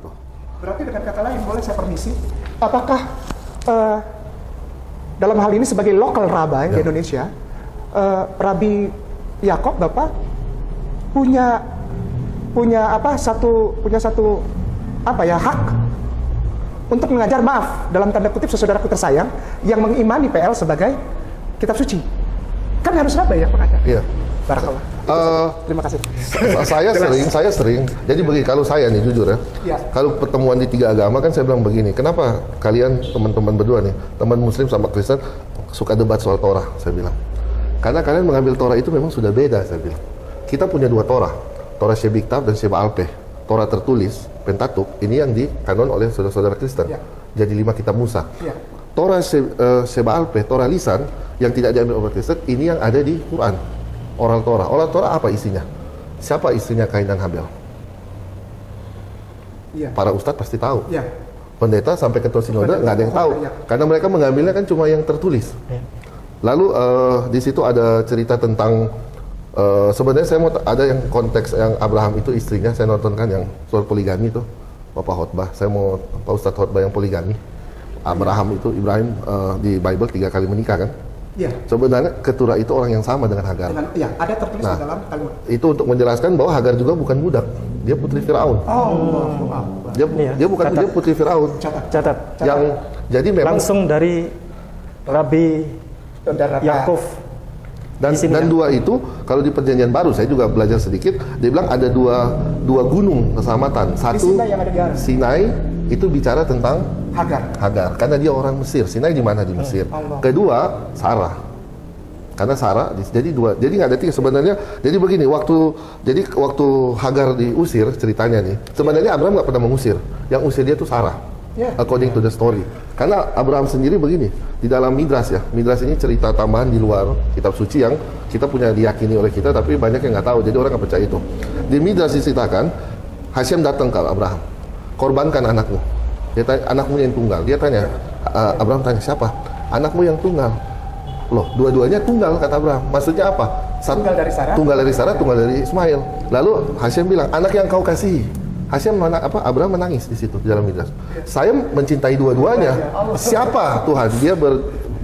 itu. Berarti dengan kata lain, boleh saya permisi, apakah dalam hal ini sebagai lokal rabai di Indonesia, Rabi Yakob Bapak punya satu hak untuk mengajar, maaf dalam tanda kutip, saudaraku tersayang yang mengimani PL sebagai kitab suci. Kan harus rabai ya pengajar. Iya. Barakallah. Terima kasih. Saya sering. Jadi begini, kalau saya nih jujur ya, kalau pertemuan di tiga agama kan saya bilang begini, kenapa kalian teman-teman berdua nih, teman Muslim sama Kristen suka debat soal Torah? Saya bilang, karena kalian mengambil Torah itu memang sudah beda. Saya bilang, kita punya dua Torah, Torah Shebiktav dan Sheba Alpeh. Torah tertulis, Pentatuk, ini yang dikanon oleh saudara-saudara Kristen. Jadi 5 kitab Musa. Torah Sheba Alpeh, Torah lisan yang tidak diambil oleh Kristen, ini yang ada di Quran. Oral Torah. Oral Torah apa isinya? Siapa istrinya Kain dan Habel? Para ustadz pasti tahu. Pendeta sampai ketua sinode nggak ada yang tahu. Karena mereka mengambilnya kan cuma yang tertulis. Lalu di situ ada cerita tentang sebenarnya saya mau ada yang konteks yang Abraham itu istrinya, saya nontonkan yang soal poligami itu. Bapak khotbah, saya mau Pak Ustadz khotbah yang poligami. Abraham itu Ibrahim di Bible 3 kali menikah kan? Sebenarnya keturah itu orang yang sama dengan Hagar. Ada tertulis di dalam Talmud. Itu untuk menjelaskan bahwa Hagar juga bukan budak, dia putri Firaun. Dia bukan dia putri Firaun. Catat. Yang jadi memang langsung dari Rabi Yaakov. Dan dua itu kalau di Perjanjian Baru saya juga belajar sedikit, dia bilang ada dua gunung keselamatan. Satu Sinai itu bicara tentang Hagar, karena dia orang Mesir. Sinai di mana? Di Mesir. Kedua Sarah, karena Sarah jadi nggak ada tiga sebenarnya. Jadi begini, waktu Hagar diusir ceritanya nih, sebenarnya Abraham nggak pernah mengusir, yang usir dia tuh Sarah. According to the story. Karena Abraham sendiri begini, di dalam Midras ya, Midras ini cerita tambahan di luar kitab suci yang kita punya diyakini oleh kita, tapi banyak yang nggak tahu, jadi orang nggak percaya itu. Di Midras diceritakan, Hashem datang ke Abraham, korbankan anakmu. Dia tanya, anakmu yang tunggal. Dia tanya, Abraham tanya, siapa? Anakmu yang tunggal. Loh, dua-duanya tunggal, kata Abraham. Maksudnya apa? Tunggal dari Sarah, tunggal dari Ismail. Lalu Hashem bilang, anak yang kau kasihi. Abraham menangis di situ di dalam Midras. Saya mencintai dua-duanya. Siapa Tuhan? Dia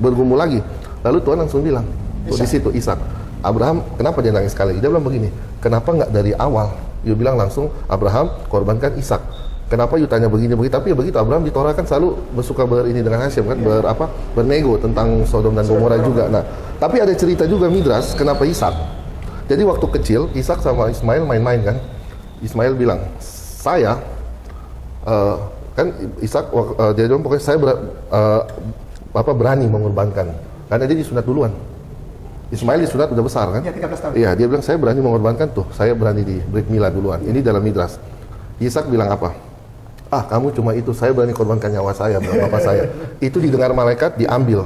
bergumul lagi. Lalu Tuhan langsung bilang, di situ Ishak. Abraham, kenapa dia nangis sekali? Dia bilang begini, kenapa nggak dari awal? Dia bilang langsung, Abraham korbankan Ishak. Kenapa you tanya begini? Tapi ya begitu, Abraham di Torah kan selalu bersuka ini dengan Hashem kan, bernego tentang Sodom dan Gomora juga. Nah, tapi ada cerita juga Midras, kenapa Ishak? Jadi waktu kecil, Ishak sama Ismail main-main kan. Ismail bilang, saya kan Ishak dia bilang pokoknya saya berani mengorbankan, karena dia disunat duluan. Ismail disunat udah besar kan? 13 tahun. Iya, dia bilang saya berani mengorbankan tuh, saya berani di Brit Milah duluan. Ini dalam Midras. Ishak bilang apa? Kamu cuma itu, saya berani korbankan nyawa saya, bapak saya. Itu didengar malaikat, diambil.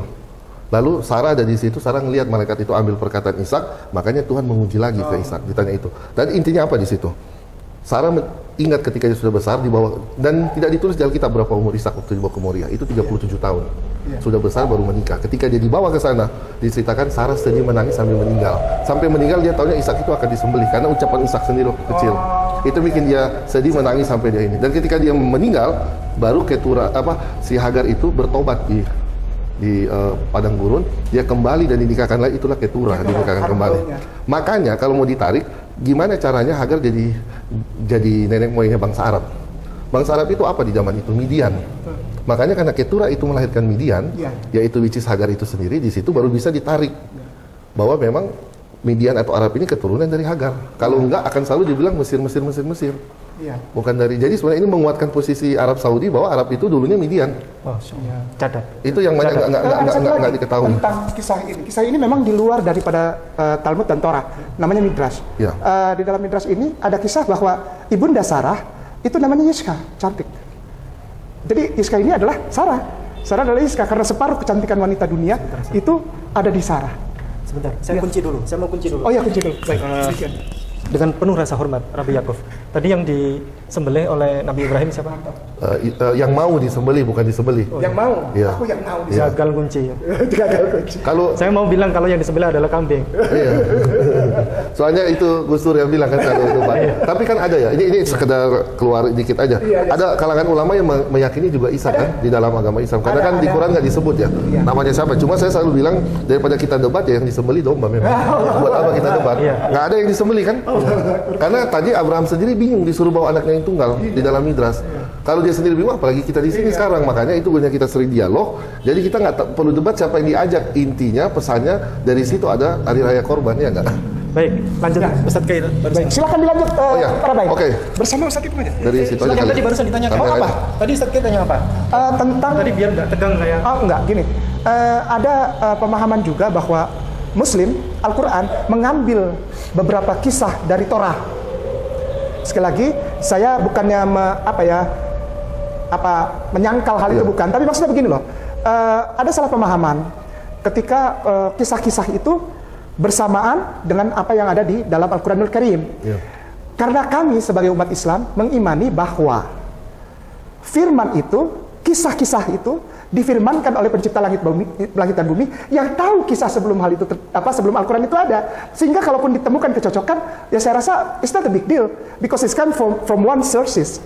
Lalu Sarah ada di situ, Sarah ngelihat malaikat itu ambil perkataan Ishak, makanya Tuhan menguji lagi ke Ishak, ditanya itu. Dan intinya apa di situ? Sarah ingat ketika dia sudah besar dibawa, dan tidak ditulis di Alkitab berapa umur Ishak waktu dibawa ke Moria. Itu 37 tahun. Sudah besar baru menikah. Ketika dia dibawa ke sana, diceritakan Sarah sedih menangis sambil meninggal. Sampai meninggal dia tahunya Ishak itu akan disembelih karena ucapan Ishak sendiri waktu kecil. Itu bikin dia sedih menangis sampai dia ini. Dan ketika dia meninggal, baru si Hagar itu bertobat di padang gurun, dia kembali dan dinikahkan lagi, itulah Keturah, dinikahkan kembali. Makanya kalau mau ditarik, gimana caranya Hagar jadi nenek moyangnya bangsa Arab? Bangsa Arab itu apa di zaman itu? Midian. Makanya karena Keturah itu melahirkan Midian, yaitu which is Hagar itu sendiri, di situ baru bisa ditarik bahwa memang Midian atau Arab ini keturunan dari Hagar. Kalau enggak akan selalu dibilang Mesir. Bukan dari. Jadi sebenarnya ini menguatkan posisi Arab Saudi bahwa Arab itu dulunya Midian. Catat. Itu yang banyak nggak diketahui. Tentang kisah ini. Kisah ini memang di luar daripada Talmud dan Torah. Namanya Midras. Di dalam Midras ini ada kisah bahwa ibunda Sarah itu namanya Yiska, cantik. Jadi Yiska ini adalah Sarah. Sarah adalah Yiska karena separuh kecantikan wanita dunia itu ada di Sarah. Sebentar, saya mau kunci dulu. Oh ya, kunci dulu. Baik. Dengan penuh rasa hormat, Rabi Yaakov. Tadi yang disembelih oleh Nabi Ibrahim siapa? Yang mau disembelih, bukan disembelih. Yang mau? Ya. Aku yang mau. Gagal kunci. Gagal kunci. Kalau saya mau bilang kalau yang disembelih adalah kambing. Soalnya itu Gus Dur yang bilang kan kalau debat. Tapi kan ada ya. Ini sekedar keluar dikit aja. Ada kalangan ulama yang meyakini juga Ishak kan di dalam agama Islam. Karena kan di Quran nggak disebut ya. Namanya siapa? Cuma saya selalu bilang daripada kita debat ya yang disembeli domba memang. Buat apa kita debat? Nggak ada yang disembeli kan? Karena tadi Abraham sendiri bingung disuruh bawa anaknya yang tunggal di dalam Midras. Kalau dia sendiri bingung, apalagi kita di sini sekarang. Makanya itu gunanya kita sering dialog. Jadi kita nggak perlu debat siapa yang diajak. Intinya pesannya dari situ ada hari raya korban ya nggak? Baik, lanjut Ustadz Kair. Silakan dilanjut para baik. Oke. Bersama Ustadz Ipung aja. Dari situ aja. Tadi barusan ditanyakan apa? Tadi Ustadz Kair tanya apa? Tentang tadi biar nggak tegang kayak. Oh enggak, gini. Ada pemahaman juga bahwa Muslim Al-Quran mengambil beberapa kisah dari Torah. Sekali lagi, saya bukannya menyangkal hal itu bukan, tapi maksudnya begini loh. Ada salah pemahaman ketika kisah-kisah itu bersamaan dengan apa yang ada di dalam Al-Quranul Karim. Karena kami sebagai umat Islam mengimani bahwa firman itu, kisah-kisah itu difirmankan oleh pencipta langit dan bumi yang tahu kisah sebelum hal itu sebelum Al-Quran itu ada, sehingga kalaupun ditemukan kecocokan, ya saya rasa it's not a big deal because it's come from one sources,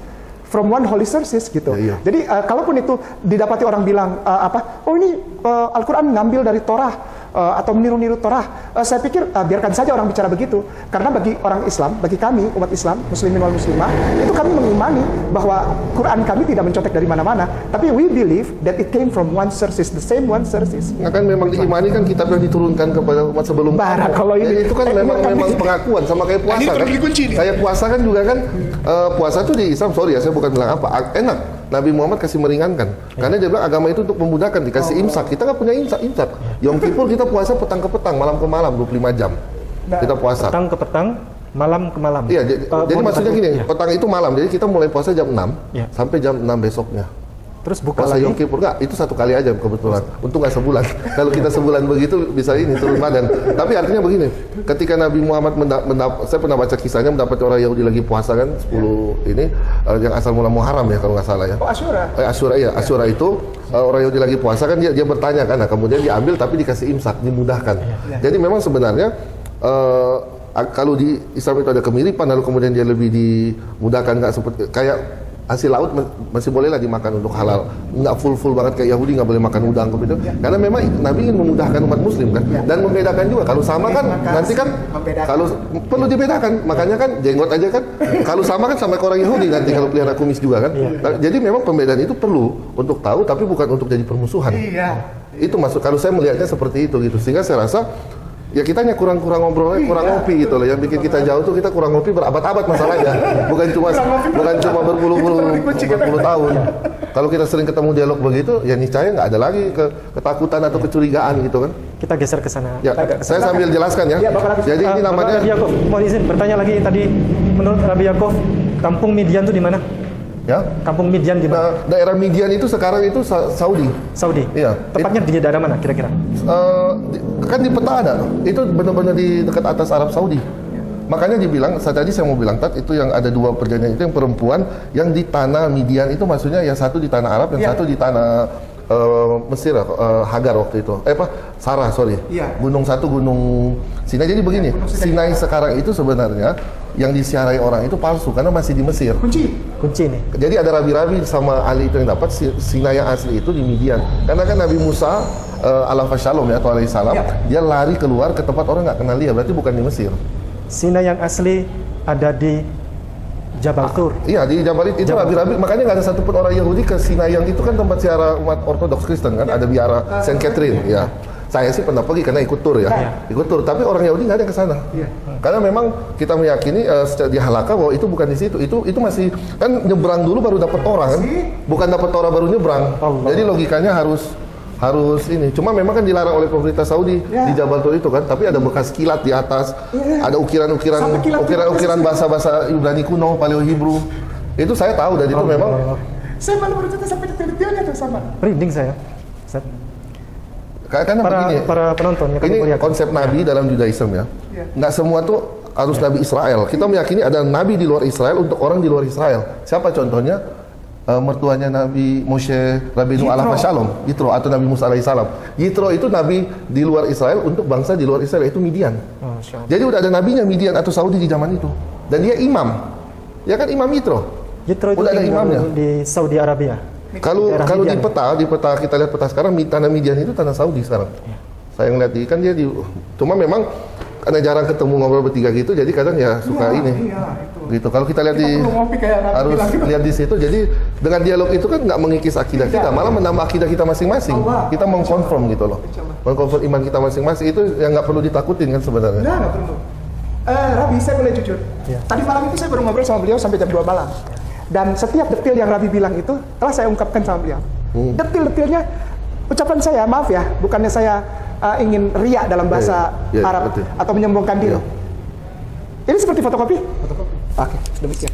from one holy sources gitu. Jadi kalaupun itu didapati orang bilang oh ini Al-Quran ngambil dari Torah atau meniru-niru Torah, saya pikir biarkan saja orang bicara begitu, karena bagi orang Islam, bagi kami umat Islam, muslimin wal muslimah, itu kami mengimani bahwa Quran kami tidak mencontek dari mana-mana, tapi we believe that it came from one sources, the same one sources. Nah, kan memang diimani kan kitab yang diturunkan kepada umat sebelum Barat. Kalau ini itu kan memang pengakuan sama kayak puasa kan. Kayak puasa kan juga kan puasa tuh di Islam, sorry ya saya bukan bilang apa, enak. Nabi Muhammad kasih meringankan, karena dia bilang agama itu untuk memudahkan, dikasih imsak. Kita nggak punya imsak. Yom Kippur kita puasa petang ke petang, malam ke malam, 25 jam. Kita puasa. Petang ke petang, malam ke malam. Iya, jadi maksudnya gini, petang itu malam, jadi kita mulai puasa jam 6 sampai jam 6 besoknya. Terus buka puasa lagi? Yom Kippur enggak, itu satu kali aja kebetulan. Untung nggak sebulan. Kalau kita sebulan begitu bisa ini turun badan. Tapi artinya begini, ketika Nabi Muhammad saya pernah baca kisahnya mendapat orang Yahudi lagi puasa kan 10 ini yang asal mula Muharram ya kalau nggak salah ya. Oh Asyura. Asyura ya, Asyura itu orang Yahudi lagi puasa kan dia bertanya kan, nah, kemudian diambil tapi dikasih imsak, dimudahkan. Jadi memang sebenarnya kalau di Islam itu ada kemiripan, lalu kemudian dia lebih dimudahkan, nggak seperti kayak hasil laut masih bolehlah dimakan untuk halal, nggak full banget kayak Yahudi nggak boleh makan udang gitu. Karena memang Nabi ingin memudahkan umat Muslim kan, dan membedakan juga. Kalau sama kan nanti kan kalau perlu dibedakan, makanya kan jenggot aja kan. Kalau sama kan sama orang Yahudi nanti kalau pelihara kumis juga kan. Jadi memang pembedaan itu perlu untuk tahu, tapi bukan untuk jadi permusuhan. Itu maksud kalau saya melihatnya seperti itu gitu, sehingga saya rasa ya kita hanya kurang ngobrol, kurang ngopi gitu loh. Yang bikin kita jauh tuh kita kurang ngopi berabad-abad masalahnya. Bukan cuma berpuluh tahun. Kalau kita sering ketemu dialog begitu, ya niscaya nggak ada lagi ketakutan atau kecurigaan gitu kan. Kita geser ke sana. Ya, saya sambil jelaskan ya. Jadi ini namanya. Rabbi Yaakov, mau izin bertanya lagi tadi, menurut Rabbi Yaakov, kampung Midian itu di mana? Ya, kampung Midian di mana? Daerah Midian itu sekarang itu Saudi. Saudi. Iya. Tepatnya di daerah mana kira-kira? Kan di peta ada. Itu benar-benar di dekat atas Arab Saudi. Makanya dibilang, tadi saya mau bilang itu yang ada dua perjanjian itu yang perempuan yang di tanah Midian itu maksudnya yang satu di tanah Arab, yang satu di tanah Mesir, Hagar waktu itu. Sarah, sorry. Gunung satu, Gunung Sinai. Jadi begini, Sinai sekarang itu sebenarnya yang disiarai orang itu palsu karena masih di Mesir. Kunci nih. Jadi ada rabi-rabi sama Ali itu yang dapat Sinai yang asli itu di Midian. Karena kan Nabi Musa alaihissalam ya atau alaihissalam, dia lari keluar ke tempat orang nggak kenal dia, berarti bukan di Mesir. Sinai yang asli ada di Jabal Tur. Iya, di Jabal itu rabi-rabi, makanya nggak ada satupun orang Yahudi ke Sinai yang itu kan tempat ziarah umat Ortodoks Kristen kan, ada biara Saint Catherine ya. Saya sih pernah pergi karena ikut tur ya, ikut tur. Tapi orang Yahudi nggak ada ke sana, karena memang kita meyakini di Halakha bahwa itu bukan di situ. Itu masih kan nyebrang dulu baru dapat Torah kan, bukan dapat Torah baru nyebrang. Jadi logikanya harus ini. Cuma memang kan dilarang oleh pemerintah Saudi di Jabal Tur itu kan. Tapi ada bekas kilat di atas, ada ukiran bahasa Ibrani kuno, Paleo Hebrew. Itu saya tahu dan itu memang. Saya malu bercerita sampai detail-detailnya tuh sama. Merinding saya. Karena begini, para penonton ini konsep Nabi dalam Judaism ya. Nggak semua tuh harus Nabi Israel. Kita meyakini ada Nabi di luar Israel untuk orang di luar Israel. Siapa contohnya? mertuanya Nabi Moshe Rabbeinu Allah Shalom, Yitro atau Nabi Musa alaihissalam. Yitro itu nabi di luar Israel untuk bangsa di luar Israel, itu Midian. Jadi udah ada nabinya Midian atau Saudi di zaman itu. Dan dia imam. Ya kan imam Yitro. Yitro itu udah ada imamnya di Saudi Arabia. Kalau di peta kita lihat peta sekarang tanah Midian itu tanah Saudi sekarang. Ya. Saya ngeliat kan dia cuma memang karena jarang ketemu ngobrol bertiga gitu, jadi kadang ya suka gitu. Kalau kita lihat harus lihat di situ. Jadi dengan dialog itu kan nggak mengikis akidah kita, malah menambah akidah kita masing-masing. Kita mengkonfirm gitu loh, mengkonfirm iman kita masing-masing, itu yang nggak perlu ditakutin kan sebenarnya. Nggak perlu. Rabi, saya boleh jujur. Tadi malam itu saya baru ngobrol sama beliau sampai jam 2 malam. Dan setiap detil yang Rabi bilang itu telah saya ungkapkan sama beliau. Detil-detilnya ucapan saya, maaf ya, bukannya saya ingin riak dalam bahasa Arab atau menyombongkan diri. Ini seperti fotokopi? Oke, demikian.